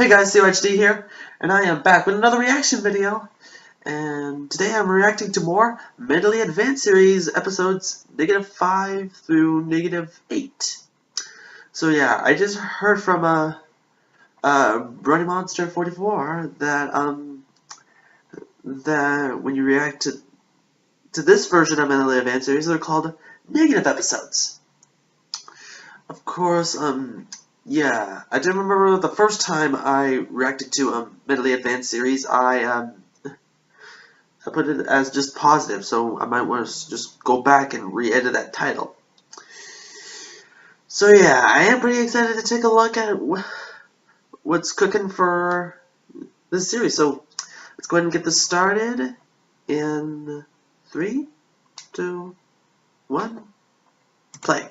Hey guys, COHD here, and I am back with another reaction video. And today I'm reacting to more Mentally Advanced series episodes -5 through -8. So yeah, I just heard from Brony Monster 44 that when you react to this version of Mentally Advanced series, they're called negative episodes. Of course, yeah, I do remember the first time I reacted to Mentally Advanced series, I put it as just positive, so I might want to just go back and re-edit that title. So yeah, I am pretty excited to take a look at what's cooking for this series. So let's go ahead and get this started in 3, 2, 1, play.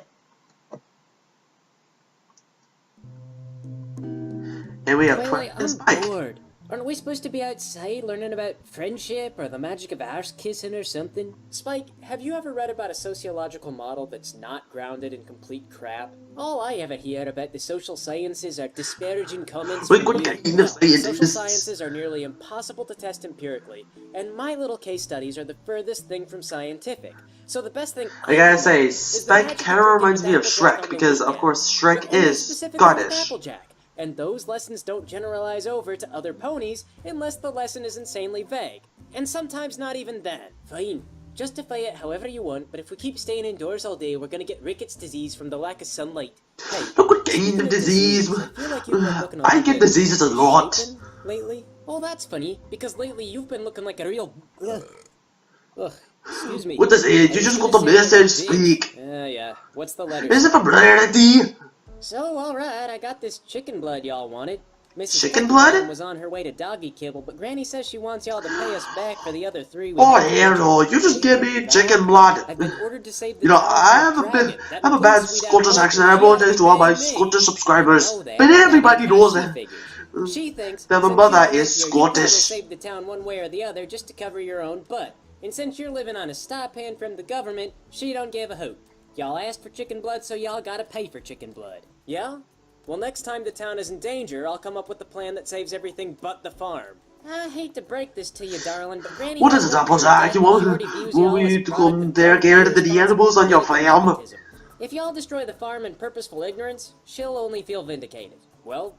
And we have Twilight, Twilight and I'm Spike. bored. Aren't we supposed to be outside learning about friendship or the magic of arse kissing or something? Spike, have you ever read about a sociological model that's not grounded in complete crap? All I ever hear about the social sciences are disparaging comments from you. Well, social sciences are nearly impossible to test empirically, and my little case studies are the furthest thing from scientific. So the best thing I gotta say, Spike kind of reminds me of Shrek, because of course Shrek is Scottish. And those lessons don't generalize over to other ponies unless the lesson is insanely vague. And sometimes not even then. Fine. Justify it however you want, but if we keep staying indoors all day, we're gonna get rickets disease from the lack of sunlight. Hey, look what kind of disease! I feel like you've been looking I get diseases a lot. Lately? Oh, that's funny, because lately you've been looking like a real... Ugh. Excuse me. What does it? You just got the message, Speak. Yeah. What's the letter? Is it for brevity? So, alright, I got this chicken blood y'all wanted. Mrs. Chicken blood? was on her way to doggy kibble, but Granny says she wants y'all to pay us back for the other 3 weeks. Oh hell no! You just give me chicken blood. I've been ordered to save the You know, I have a bad Scottish accent. I apologize to all my Scottish subscribers, but everybody knows it. She thinks that my mother is Scottish. Save the town one way or the other just to cover your own butt. And since you're living on a stipend from the government, she don't give a hoot. Y'all asked for chicken blood, so y'all gotta pay for chicken blood. Yeah? Well, next time the town is in danger, I'll come up with a plan that saves everything but the farm. I hate to break this to you, darling, but Granny... What is it, Applejack? You want me to come there care to the animals on your farm? If y'all destroy the farm in purposeful ignorance, she'll only feel vindicated. Well,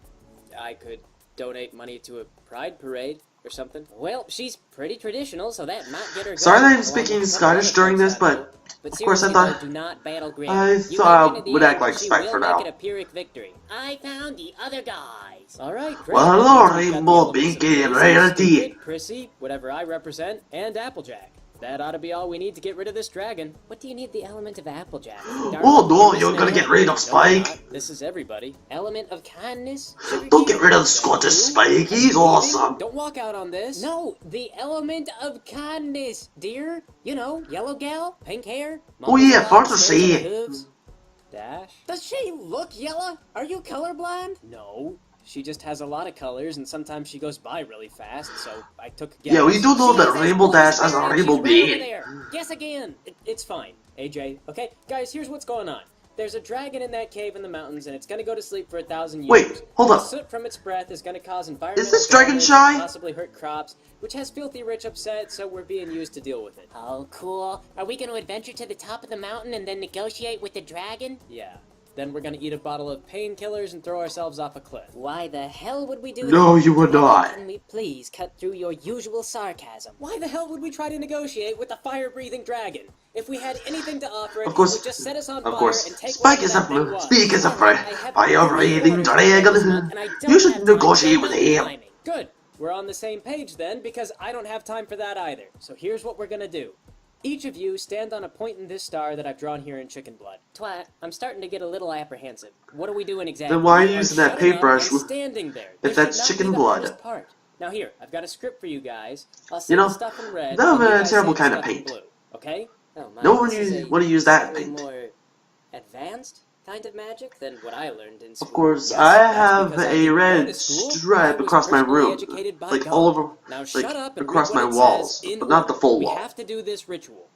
I could donate money to a pride parade or something. Well, she's pretty traditional, so that might get her going. Sorry that I'm speaking Scottish during this, but of course I thought I would act like Spike for now. I found the other guys. All right, well, hello, Rainbow Binky and Rarity. Prissy, whatever I represent, and Applejack. That ought to be all we need to get rid of this dragon. What do you need the element of Applejack? Oh no, you're gonna get rid of Spike. This is everybody. Element of kindness? Don't get rid of Scottish Spike, he's awesome. Don't walk out on this. No, the element of kindness, dear. You know, yellow gal, pink hair. Oh yeah, fantasy. Dash. Does she look yellow? Are you colorblind? No. She just has a lot of colors, and sometimes she goes by really fast, so I took a guess. Yeah, we do know that Rainbow Dash has a rainbow bean. Guess again. It's fine, AJ. Okay, guys, here's what's going on. There's a dragon in that cave in the mountains, and it's gonna go to sleep for 1,000 years. Wait, hold up. The soot from its breath is gonna cause environmental Is this dragon damage shy? and possibly hurt crops, which has Filthy Rich upset, so we're being used to deal with it. Oh, cool. Are we gonna adventure to the top of the mountain and then negotiate with the dragon? Yeah. Then we're gonna eat a bottle of painkillers and throw ourselves off a cliff. Why the hell would we do that? No, you would not. Can we please cut through your usual sarcasm? Why the hell would we try to negotiate with a fire-breathing dragon? If we had anything to offer, it would just set us on fire and take Spike is a fire-breathing dragon. You should negotiate with him. Good. We're on the same page then, because I don't have time for that either. So here's what we're gonna do. Each of you stand on a point in this star that I've drawn here in chicken blood. Twat, I'm starting to get a little apprehensive. What are we doing exactly? Then why are you using that paintbrush standing there? if that's chicken blood? Now here, I've got a script for you guys. I'll say the stuff in red. That would be a terrible kind of paint. Blue, okay? Oh, no one would use that paint. More advanced kind of magic than what I learned in school. Of course, I have a red stripe across my room, like all over, like across my walls, but not the full wall. We have to do this ritual.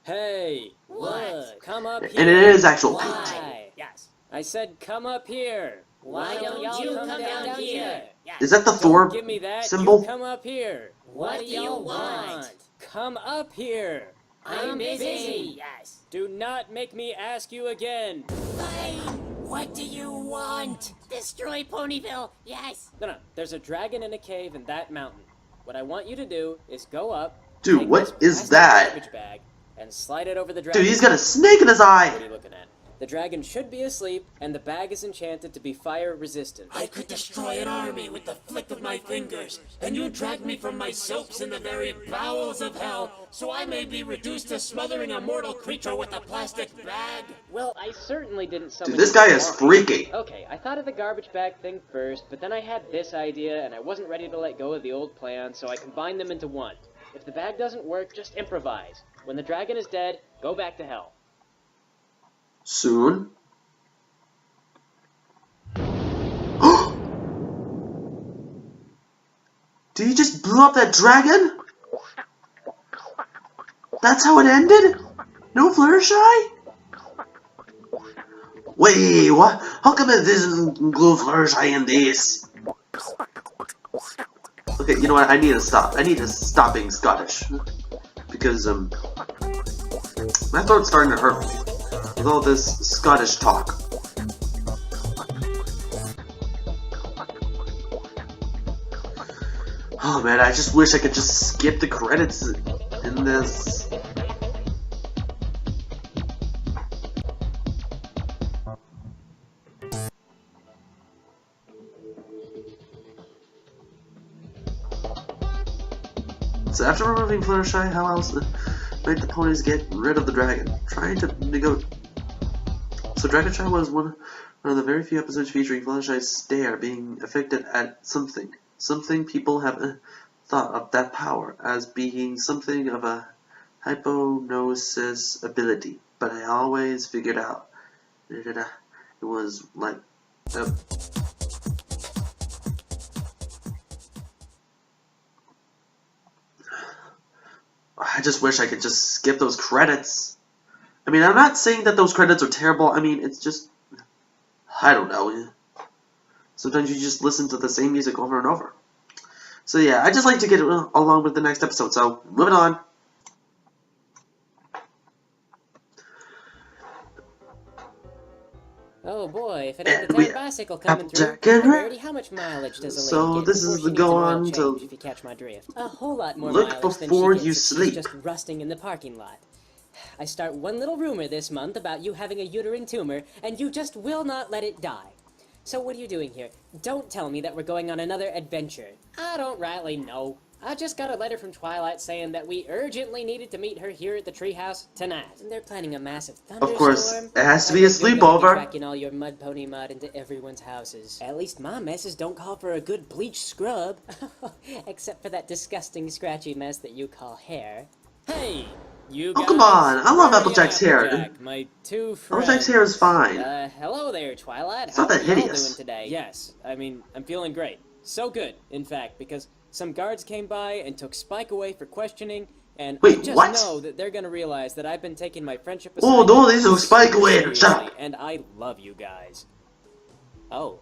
Hey, what? Come up here. And it is actual paint. Yes, I said come up here. Why don't you come down here? Is that the Don't Thor give me that. symbol? You come up here. What do you want? Come up here. I'm busy. Yes. Do not make me ask you again. Fine. What do you want? Destroy Ponyville. Yes. No. There's a dragon in a cave in that mountain. What I want you to do is go up. Dude, take what this is plastic that? Garbage bag and slide it over the dragon. Dude, he's got a snake in his What are eye! you looking at? The dragon should be asleep, and the bag is enchanted to be fire resistant. I could destroy an army with the flick of my fingers, and you dragged me from my soaps in the very bowels of hell, so I may be reduced to smothering a mortal creature with a plastic bag. Well, I certainly didn't summon Dude, this you guy to is walk. freaky. Okay, I thought of the garbage bag thing first, but then I had this idea, and I wasn't ready to let go of the old plan, so I combined them into one. If the bag doesn't work, just improvise. When the dragon is dead, go back to hell. Soon. Did he just blow up that dragon? That's how it ended? No Fluttershy? Wait, what? How come it doesn't include Fluttershy in this? Okay, you know what? I need to stop. I need to stop being Scottish. Because, my throat's starting to hurt me with all this Scottish talk. Oh man, I just wish I could just skip the credits in this. So after removing Fluttershy, how else might the ponies get rid of the dragon? Trying to negotiate. So Dragonshy was one of the very few episodes featuring Fluttershy's stare being affected at something. Something people have thought of that power as being something of a hypnosis ability, but I always figured out it was like I just wish I could just skip those credits. I mean, I'm not saying that those credits are terrible. I mean, it's just, I don't know. Sometimes you just listen to the same music over and over. So yeah, I just like to get along with the next episode. So, moving on. Oh boy, if it ain't And the we town bicycle coming through. Applejack and Hey, her. Birdie, how much mileage does a lady So get this before is she the needs go an oil on change, to if you catch my drift? A whole lot more look mileage than before she you gets if sleep. she's just rusting in the parking lot. I start one little rumor this month about you having a uterine tumor, and you just will not let it die. So what are you doing here? Don't tell me that we're going on another adventure. I don't rightly know. I just got a letter from Twilight saying that we urgently needed to meet her here at the treehouse tonight. And they're planning a massive thunderstorm. Of course, it has to be a I think you're gonna be sleepover. tracking all your mud pony mud into everyone's houses. At least my messes don't call for a good bleach scrub. Except for that disgusting scratchy mess that you call hair. Hey! You guys, Oh, come on. I love Birdie Applejack's and hair. Applejack, my two friends. Applejack's hair is fine. Hello there, Twilight. It's not How that are y'all hideous. doing today? Yes, I mean, I'm feeling great. So good, in fact, because some guards came by and took Spike away for questioning, and Wait, I just what? know that they're gonna realize that I've been taking my friendship Oh, assignment no, they took Spike super away. seriously, Shut up. and I love you guys. Oh.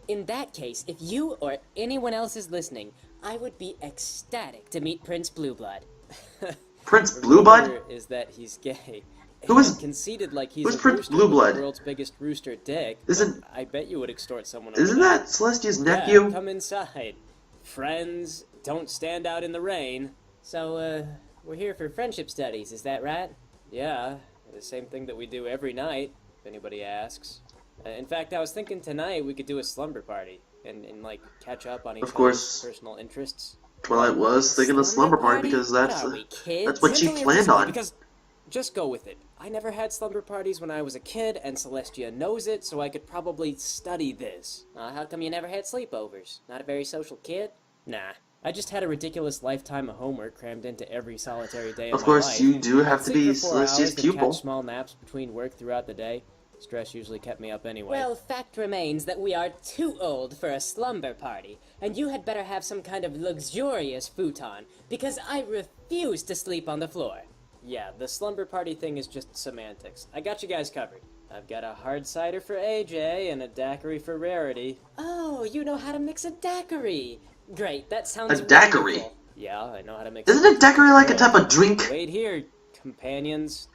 In that case, if you or anyone else is listening, I would be ecstatic to meet Prince Blueblood. Prince The Blueblood? rumor is that he's gay. Who is- And conceited like he's who's a Prince rooster with Blueblood? the world's biggest rooster dick. Isn't- but I bet you would extort someone over Isn't that Celestia's nephew? Yeah, come inside. Friends, don't stand out in the rain. So, we're here for friendship studies, is that right? Yeah, the same thing that we do every night, if anybody asks. In fact, I was thinking tonight we could do a slumber party and like, catch up on each Of course. other's personal interests. Twilight was thinking of slumber party because that's What are we, kids? that's what she Mentally or planned physically? on. Because, just go with it. I never had slumber parties when I was a kid, and Celestia knows it, so I could probably study this. How come you never had sleepovers? Not a very social kid? Nah. I just had a ridiculous lifetime of homework crammed into every solitary day of Of my course, life. you do have I'd to sleep be for 4 hours, Celestia's then pupil. catch small naps between work throughout the day. Stress usually kept me up anyway. Well, fact remains that we are too old for a slumber party, and you had better have some kind of luxurious futon, because I refuse to sleep on the floor. Yeah, the slumber party thing is just semantics. I got you guys covered. I've got a hard cider for AJ and a daiquiri for Rarity. Oh, you know how to mix a daiquiri. Great, that A sounds daiquiri? wonderful. Yeah, I know how to mix Isn't a daiquiri like a type of drink? Wait here, companions.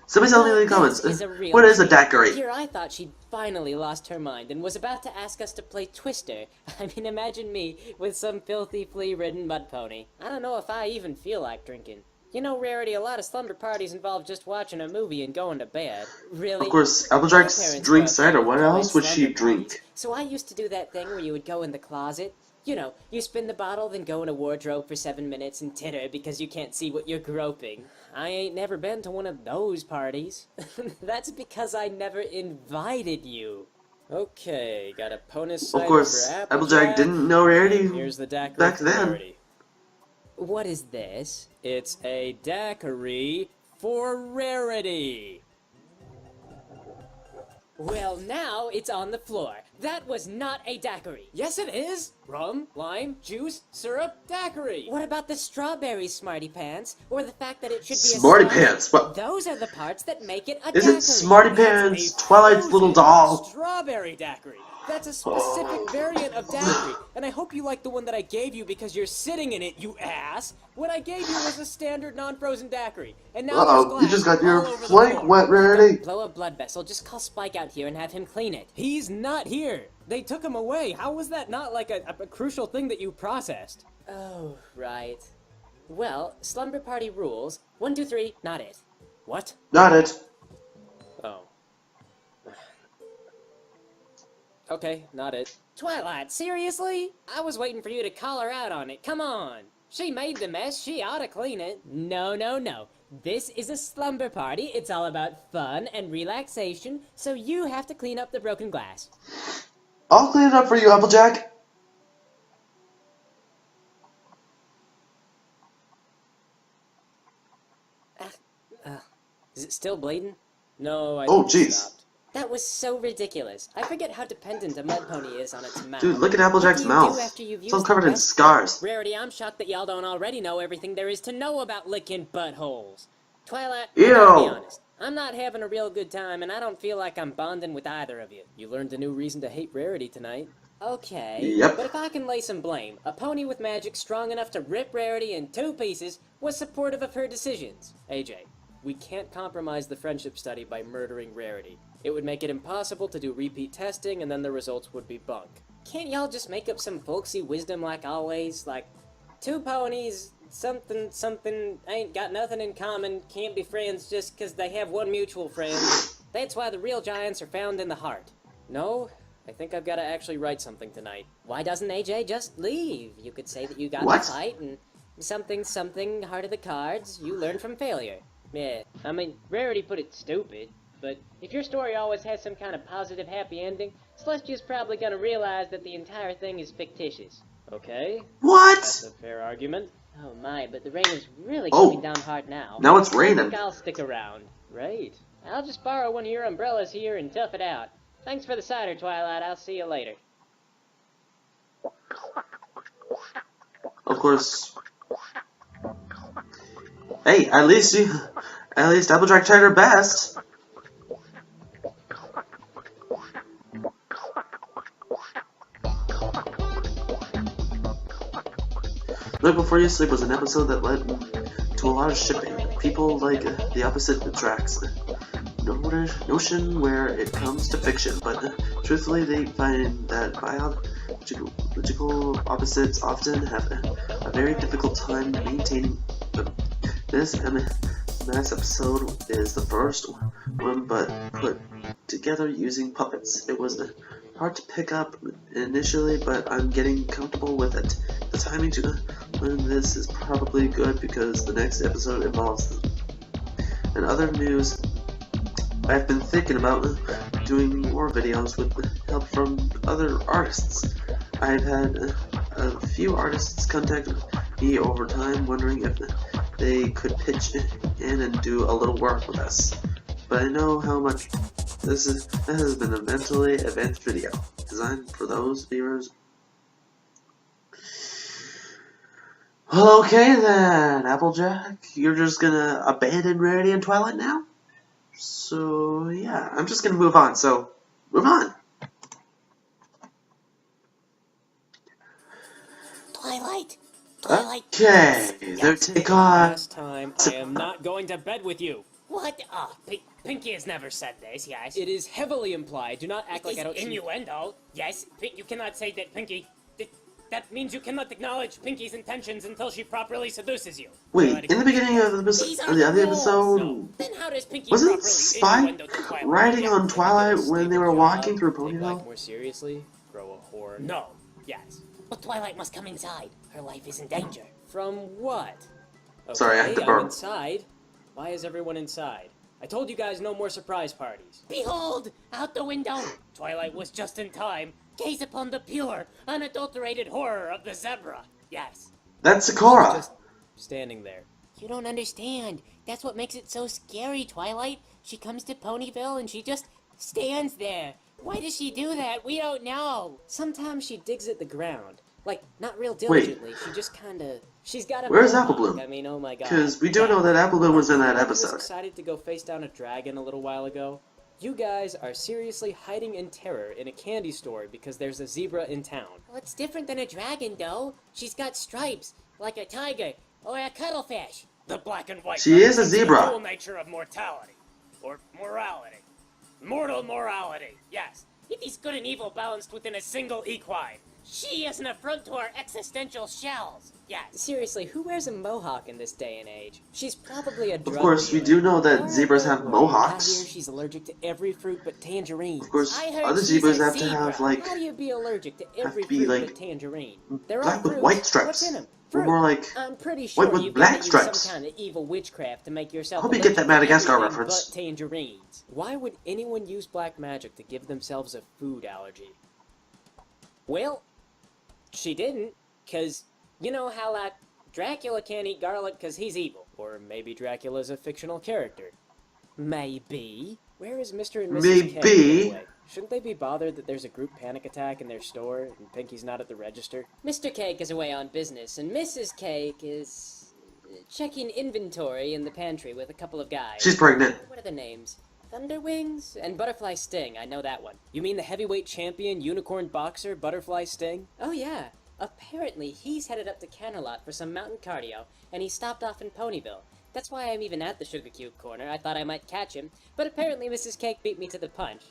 Somebody tell me in the This comments. is a real What is a treat. daiquiri? Here I thought she'd finally lost her mind and was about to ask us to play Twister. I mean, imagine me with some filthy flea-ridden mud pony. I don't know if I even feel like drinking. You know, Rarity, a lot of slumber parties involve just watching a movie and going to bed. Really? Of course, My Applejack's parents drink were cider. What quiet else would she slumber parties, drink? So I used to do that thing where you would go in the closet. You know, you spin the bottle, then go in a wardrobe for 7 minutes and titter because you can't see what you're groping. I ain't never been to one of those parties. That's because I never invited you. Okay, got a bonus cider Of course, for Applejack didn't know Rarity and here's the daiquiri back for then. Rarity. What is this? It's a daiquiri for Rarity. Well, now it's on the floor. That was not a daiquiri. Yes, it is. Rum, lime, juice, syrup, daiquiri. What about the strawberry Smarty Pants? Or the fact that it should be a Smarty strawberry? Pants. What? Those are the parts that make it a Is daiquiri. it Smarty Pants? Twilight's little doll. Strawberry daiquiri. That's a specific variant of daiquiri, and I hope you like the one that I gave you because you're sitting in it, you ass. What I gave you was a standard non-frozen daiquiri, and now there's Uh-oh, glass you just got all your over the flank floor. wet, Rarity. Blow a blood vessel. Just call Spike out here and have him clean it. He's not here. They took him away. How was that not like a crucial thing that you processed? Oh, right. Well, slumber party rules. 1, 2, 3, not it. What? Not it. Oh. Okay, not it. Twilight, seriously? I was waiting for you to call her out on it. Come on. She made the mess. She ought to clean it. No, no, no. This is a slumber party. It's all about fun and relaxation, so you have to clean up the broken glass. I'll clean it up for you, Applejack. Is it still bleeding? No, I Oh, think it jeez. stopped. That was so ridiculous. I forget how dependent a mud pony is on its mouth. Dude, look at Applejack's What do you do mouth. after you've It's all used covered the in rest? scars. Rarity, I'm shocked that y'all don't already know everything there is to know about licking buttholes. Twilight, Ew. I gotta be honest. I'm not having a real good time, and I don't feel like I'm bonding with either of you. You learned a new reason to hate Rarity tonight. Okay, Yep. but if I can lay some blame, a pony with magic strong enough to rip Rarity in 2 pieces was supportive of her decisions. AJ, we can't compromise the friendship study by murdering Rarity. It would make it impossible to do repeat testing, and then the results would be bunk. Can't y'all just make up some folksy wisdom like always? Like, 2 ponies, something, ain't got nothing in common, can't be friends just 'cause they have one mutual friend. That's why the real giants are found in the heart. No, I think I've got to actually write something tonight. Why doesn't AJ just leave? You could say that you got in What? a fight and something, heart of the cards, you learn from failure. Yeah, I mean, Rarity put it stupid, but if your story always has some kind of positive, happy ending, Celestia's probably gonna realize that the entire thing is fictitious. Okay, that's What? a fair argument. Oh my, but the rain is really Oh. coming down hard now. Now it's I raining. think I'll stick around. Right. I'll just borrow one of your umbrellas here and tough it out. Thanks for the cider, Twilight. I'll see you later. Of course. Hey, at least Applejack tried her best. Look Before You Sleep was an episode that led to a lot of shipping. People like the opposite attracts notion where it comes to fiction, but truthfully they find that biological opposites often have a very difficult time maintaining them. This MS episode is the first one, but put together using puppets. It was hard to pick up initially, but I'm getting comfortable with it. The timing to learn this is probably good because the next episode involves them. In other news, I've been thinking about doing more videos with help from other artists. I've had a few artists contact me over time wondering if they could pitch in and do a little work with us. But I know how much this has been a mentally advanced video, designed for those viewers. Well, okay then, Applejack. You're just gonna abandon Rarity and Twilight now? So, yeah, I'm just gonna move on. So, move on. Twilight! Okay, their take on... Last time, I am not going to bed with you. What? Pinky has never said this, yes. It is heavily implied. Do not act like I don't see. Innuendo. Yes, you cannot say that Pinky... That means you cannot acknowledge Pinky's intentions until she properly seduces you. Wait, in the beginning of the other episode, No. Then how does Pinky wasn't properly Spike innuendo to Twilight? riding on Twilight when they were walking through Take life Ponyville? more seriously. Grow a horn. No. Yes. But Twilight must come inside. Her life is in danger. From what? Okay, Sorry, I have to I'm burp. inside. Why is everyone inside? I told you guys no more surprise parties. Behold! Out the window! Twilight was just in time. Gaze upon the pure, unadulterated horror of the zebra. Yes. That's Sakura. Just standing there. You don't understand. That's what makes it so scary, Twilight. She comes to Ponyville and she just stands there. Why does she do that? We don't know. Sometimes she digs at the ground. Like, not real diligently. She just kinda... She's got a Where's mohawk. Apple Bloom? I mean, oh my god. Because we do know that Apple Bloom was in that I was episode. excited to go face down a dragon a little while ago. You guys are seriously hiding in terror in a candy store because there's a zebra in town. Well, it's different than a dragon, though. She's got stripes, like a tiger or a cuttlefish. The black and white. She is a represents zebra. The dual nature of mortality, or morality. Mortal morality. Yes. It is good and evil balanced within a single equine. She is an affront to our existential shells. Yes. Seriously, who wears a mohawk in this day and age? She's probably a drug Of course, we dealer. do know that Or zebras have I hear mohawks. she's allergic to every fruit but tangerines. Of course, I heard other she's zebras a have to zebra. have, like, How do you be allergic to every to be, fruit like, but tangerine? They're all black with fruits. white stripes. What's in them? Or Fruit. more like I'm pretty sure with you've black got to use stripes. some kind of evil witchcraft to make yourself Hope you get that allergic to Madagascar everything reference. but tangerines. Why would anyone use black magic to give themselves a food allergy? Well, she didn't, because you know how, like, Dracula can't eat garlic because he's evil. Or maybe Dracula's a fictional character. Maybe. Where is Mr. and Mrs. K, Maybe. anyway? Shouldn't they be bothered that there's a group panic attack in their store and Pinky's not at the register? Mr. Cake is away on business, and Mrs. Cake is checking inventory in the pantry with a couple of guys. She's pregnant. What are the names? Thunderwings and Butterfly Sting. I know that one. You mean the heavyweight champion, unicorn boxer, Butterfly Sting? Oh yeah. Apparently he's headed up to Canterlot for some mountain cardio, and he stopped off in Ponyville. That's why I'm even at the Sugar Cube corner. I thought I might catch him, but apparently Mrs. Cake beat me to the punch.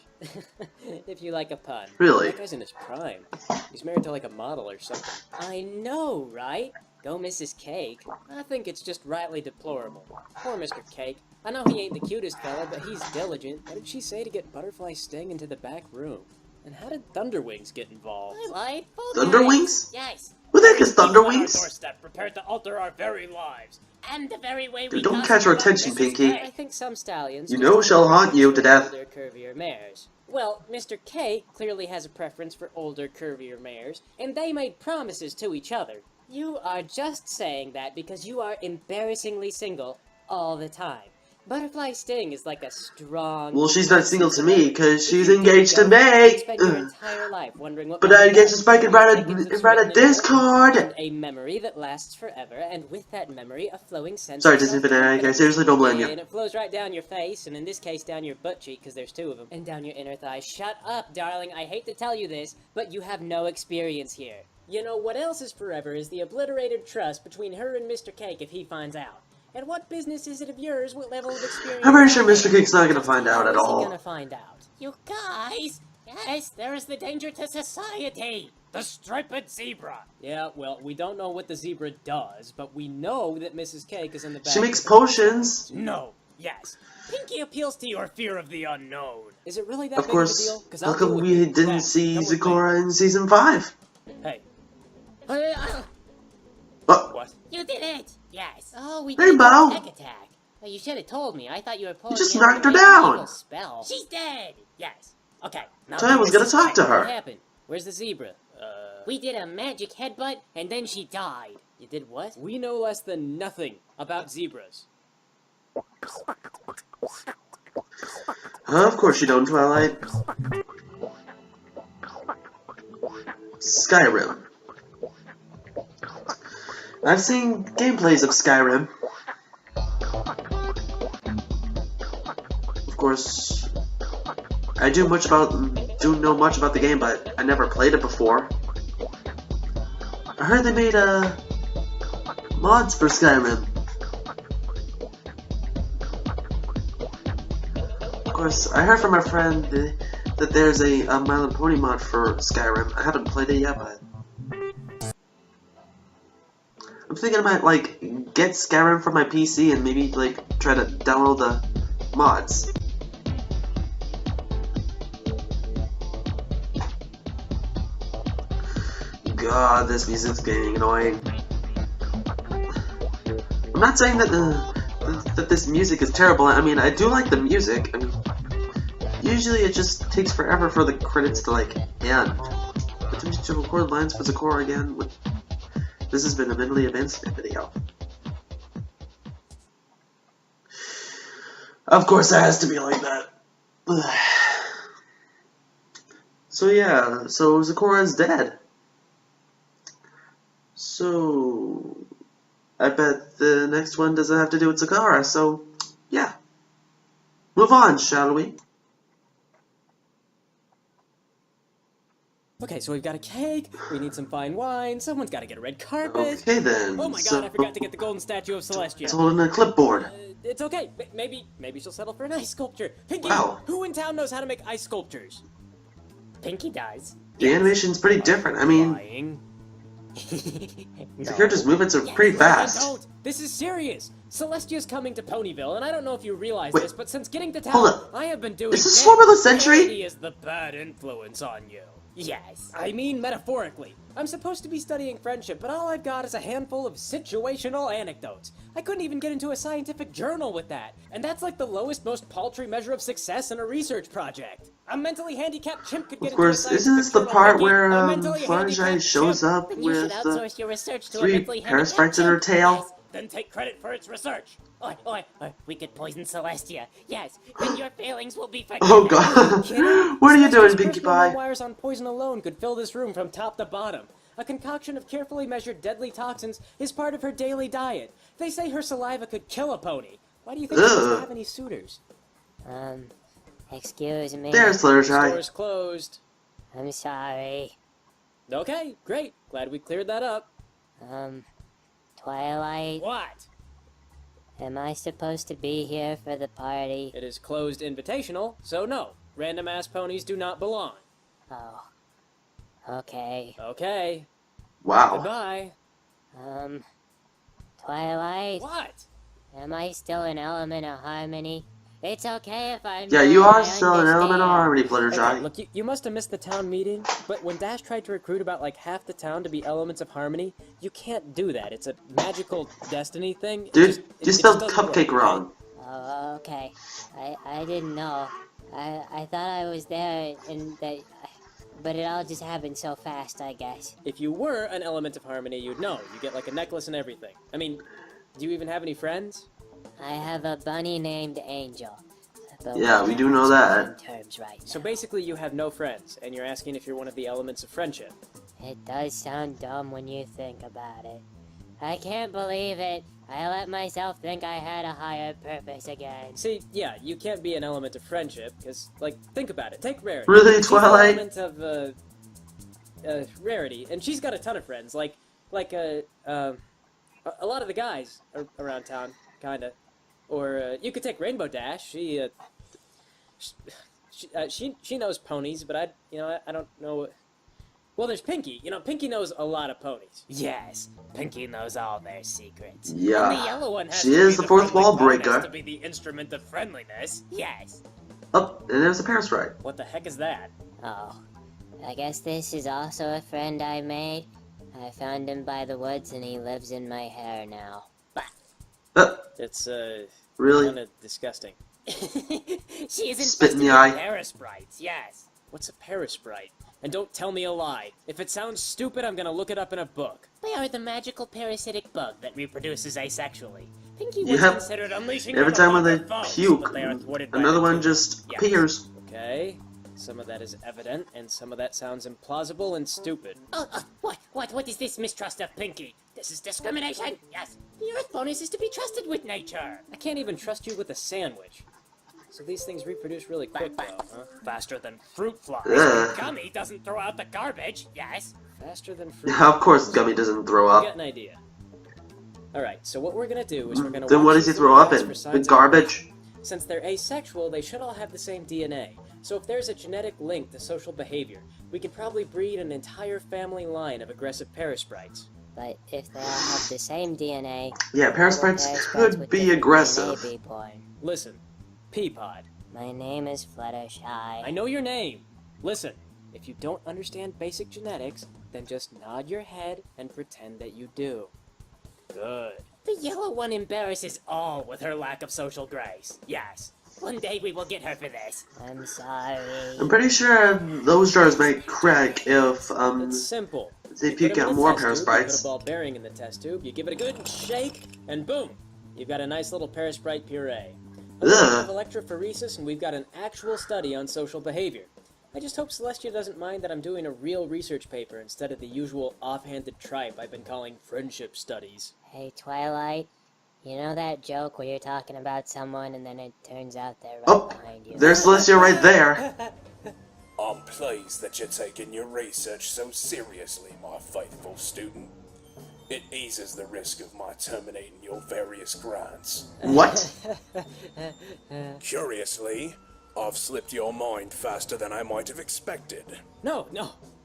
If you like a pun. Really? That guy's in his prime. He's married to like a model or something. I know, right? Go Mrs. Cake. I think it's just rightly deplorable. Poor Mr. Cake. I know he ain't the cutest fella, but he's diligent. What did she say to get Butterfly Sting into the back room? And how did Thunderwings get involved? Twilight. Thunderwings? Yes. Who the heck is On our Thunderwings? doorstep, prepared to alter our very lives. And the very way we Dude, don't gossip catch our about attention, Mrs. Pinky. K. I think some stallions... You know she'll haunt you to death. Older, curvier mares. Well, Mr. K clearly has a preference for older, curvier mares, and they made promises to each other. You are just saying that because you are embarrassingly single all the time. Butterfly Sting is like a strong... Well, she's not single to me, because If she's you did engaged to go, you'd me. spend your entire life wondering what But kind I of engaged to Spike and brought seconds it's a written in Discord. and a memory that lasts forever, and with that memory, a flowing sense Sorry, of Disney self-confidence. Fanatic, I seriously don't blame you. And it flows right down your face, and in this case, down your butt cheek, because there's two of them, and down your inner thigh. Shut up, darling. I hate to tell you this, but you have no experience here. You know, what else is forever is the obliterated trust between her and Mr. Cake if he finds out. And what business is it of yours what level of experience... I'm pretty sure Mr. Cake's not gonna find out at How is he all. gonna find out? You guys! Yes, there is the danger to society! The striped zebra! Yeah, well, we don't know what the zebra does, but we know that Mrs. Cake is in the back. She makes potions. No, yes. Pinky appeals to your fear of the unknown. Is it really that Of big of a course, deal? 'Cause how I'll come go with we you. didn't Dad, see come with me. Zecora in Season 5? Hey, What? You did it! Yes. Oh, we Hey, did Bo. a tech attack. Well, you should have told me. I thought you were pulling just me out knocked to her make an down. evil spell. She's dead! Yes. Okay, now So I was gonna talk to what her. happened? Where's the zebra? We did a magic headbutt, and then she died. You did what? We know less than nothing about zebras. Of course you don't, Twilight. Skyrim. I've seen gameplays of Skyrim. Of course, I do know much about the game, but I never played it before. I heard they made mods for Skyrim. Of course, I heard from my friend that there's a My Little Pony mod for Skyrim. I haven't played it yet, but I'm thinking I might like get Skyrim for my PC and maybe like try to download the mods. God, this music's getting annoying. I'm not saying that this music is terrible. I mean, I do like the music. I mean, usually it just takes forever for the credits to like end. Continue to record lines for Zakora again. This has been a mentally advancement video. Of course, it has to be like that. So yeah, so Zakora is dead. So I bet the next one doesn't have to do with Zakora, so yeah. Move on, shall we? Okay, so we've got a cake, we need some fine wine, someone's gotta get a red carpet. Okay then. Oh my god, I forgot to get the golden statue of Celestia. It's holding a clipboard. It's okay, maybe she'll settle for an ice sculpture. Pinky, Wow. who in town knows how to make ice sculptures? Pinky does. The animation's pretty different. I mean, Lying. the characters' movements are pretty fast. Don't. This is serious. Celestia's coming to Ponyville, and I don't know if you realize Wait, this, but since getting to hold town, up. I have been doing. Is this Swarm of the Century? Charity is the bad influence on you. Yes. I mean metaphorically. I'm supposed to be studying friendship, but all I've got is a handful of situational anecdotes. I couldn't even get into a scientific journal with that, and that's like the lowest, most paltry measure of success in a research project. A mentally handicapped chimp could get Of course, into a isn't this the scientific part journal, where a mentally Fluttershy handicapped shows chimp. up Then you should with outsource your research to a 3 mentally handicapped parasprites in her chimp. tail? Yes. Then take credit for its research. Oi, we could poison Celestia. Yes, then your failings will be forgiven. Oh god. What are you doing, Pinkie Pie? Wires on poison alone could fill this room from top to bottom. A concoction of carefully measured deadly toxins is part of her daily diet. They say her saliva could kill a pony. Why do you think she doesn't have any suitors? Excuse me. There's Fluttershy. Store's closed. I'm sorry. Okay, great. Glad we cleared that up. Twilight, What? am I supposed to be here for the party? It is closed invitational, so no. Random ass ponies do not belong. Oh. Okay. Okay. Wow. Goodbye. Twilight, What? am I still an element of harmony? It's okay if I'm Yeah, not, you are I still an element of understand. harmony, Okay, Fluttershy. look, you must have missed the town meeting, but when Dash tried to recruit about like half the town to be elements of harmony, you can't do that. It's a magical destiny thing. Dude, you just spelled doesn't cupcake work, wrong. Oh, okay. I didn't know. I thought I was there and that... But it all just happened so fast, I guess. If you were an element of harmony, you'd know. You get like a necklace and everything. I mean, do you even have any friends? I have a bunny named Angel. But Yeah, we're we do not know that. on terms right So now. basically you have no friends, and you're asking if you're one of the elements of friendship. It does sound dumb when you think about it. I can't believe it. I let myself think I had a higher purpose again. See, yeah, you can't be an element of friendship, because, like, think about it. Take Rarity. Really, She's an Twilight? element of, Rarity, and she's got a ton of friends, like a lot of the guys around town, kinda. Or, you could take Rainbow Dash. She knows ponies, but I don't know. Well, there's Pinky. Pinky knows a lot of ponies. Yes, Pinky knows all their secrets. And the Yeah. yellow one has She to is be the fourth friendly wall bonus breaker. to be the instrument of friendliness. Yes. Oh, and there's a parasprite. What the heck is that? Oh, I guess this is also a friend I made. I found him by the woods and he lives in my hair now. It's, Really? kinda disgusting. She is Spit in infested the with eye. parasprites, yes. What's a parasprite? And don't tell me a lie. If it sounds stupid, I'm gonna look it up in a book. They are the magical parasitic bug that reproduces asexually. Pinky You was have- considered unleashing Every them time when upon they their foes, puke, but they are thwarted by another the one two. just Yes. appears. Okay. Some of that is evident, and some of that sounds implausible and stupid. What is this mistrust of Pinky? This is discrimination, yes. The Earth bonus is to be trusted with nature. I can't even trust you with a sandwich. So these things reproduce really quick, though, huh? Faster than fruit flies. Ugh. Gummy doesn't throw out the garbage, yes. Faster than fruit. Yeah, of course Gummy doesn't throw You get up. an idea. Alright, so what we're gonna do is we're gonna Then watch what does he these throw little up guys in? for With signs of garbage? Since they're asexual, they should all have the same DNA. So if there's a genetic link to social behavior, we could probably breed an entire family line of aggressive parasprites. But if they all have the same DNA, Yeah, why will parasprites could with be different aggressive. DNA be born? Listen, Peapod, My name is Fluttershy. I know your name. Listen, if you don't understand basic genetics, then just nod your head and pretend that you do. Good. The yellow one embarrasses all with her lack of social grace. Yes. One day we will get her for this. I'm sorry. I'm pretty sure those jars might crack if It's simple. they You puke put 'em out in a more test tube, you parasprites. put a ball bearing in the test tube, you give it a good shake, and boom! You've got a nice little parasprite puree. A little bit of electrophoresis, and we've got an actual study on social behavior. I just hope Celestia doesn't mind that I'm doing a real research paper instead of the usual offhanded tripe I've been calling friendship studies. Hey, Twilight. You know that joke where you're talking about someone and then it turns out they're right Oh, behind you? there's Celestia right there. I'm pleased that you're taking your research so seriously, my faithful student. It eases the risk of my terminating your various grants. What? Curiously, I've slipped your mind faster than I might have expected. No.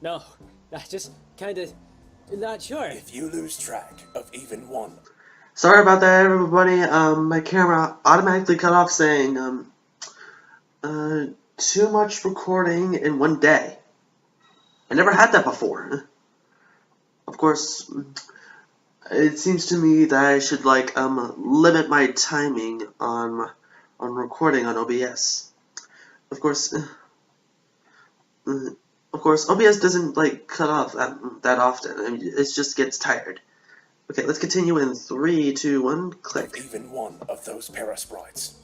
I just kinda not sure. If you lose track of even one, Sorry about that, everybody. My camera automatically cut off saying, too much recording in one day. I never had that before. Of course, it seems to me that I should, like, limit my timing on recording on OBS. Of course, OBS doesn't, like, cut off that often. I mean, it just gets tired. Okay, let's continue in 3, 2, 1, click. even one of those parasprites,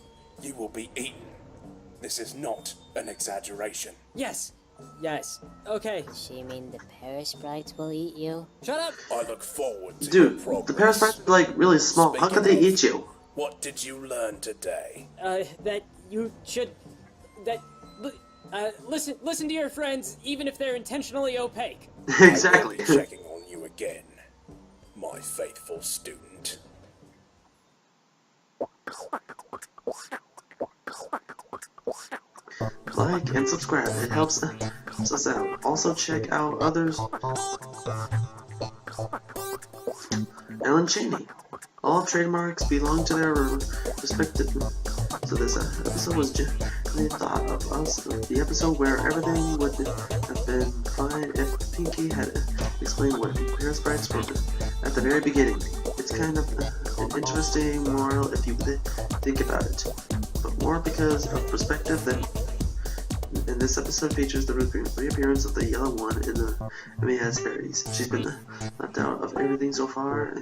you will be eaten. This is not an exaggeration. Yes, okay. Does she mean the parasprites will eat you? Shut up! I look forward to Dude, your progress. the parasprites are, like, really small. How could they eat you? What did you learn today? That you should, listen to your friends, even if they're intentionally opaque. Exactly. I will be checking on you again, my faithful student. Like and subscribe. It helps us out. Also check out others. Ellen Cheney. All trademarks belong to their respective. So this episode was genuinely thought of us. The episode where everything would have been fine if Pinky had explained what parasprites were at the very beginning. It's kind of an interesting moral if you think about it, but more because of perspective than. And this episode features the reappearance of the yellow one in the MAS berries. She's been left out of everything so far,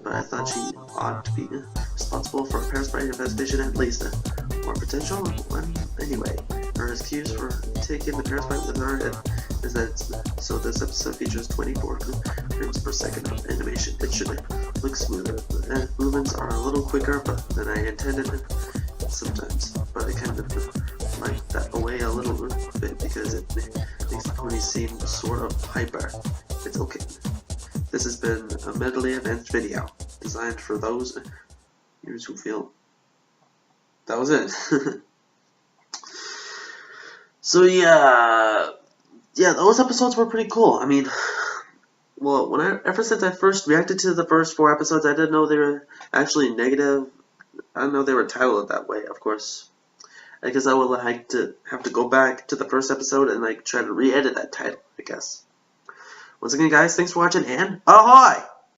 but I thought she ought to be responsible for a parasite infestation at least. More potential one anyway. Her excuse for taking the parasite with her is that so this episode features 24 frames per second of animation. It should look smoother. The movements are a little quicker than I intended sometimes, but I kind of like that away a little bit because it makes the pony seem sort of hyper. It's okay. This has been a medley advanced video designed for those viewers who feel. That was it. So yeah, those episodes were pretty cool. I mean, well, ever since I first reacted to the first 4 episodes, I didn't know they were actually negative. I didn't know they were titled that way, of course. I guess I would like to have to go back to the first episode and like try to re-edit that title, I guess. Once again, guys, thanks for watching, and ahoy!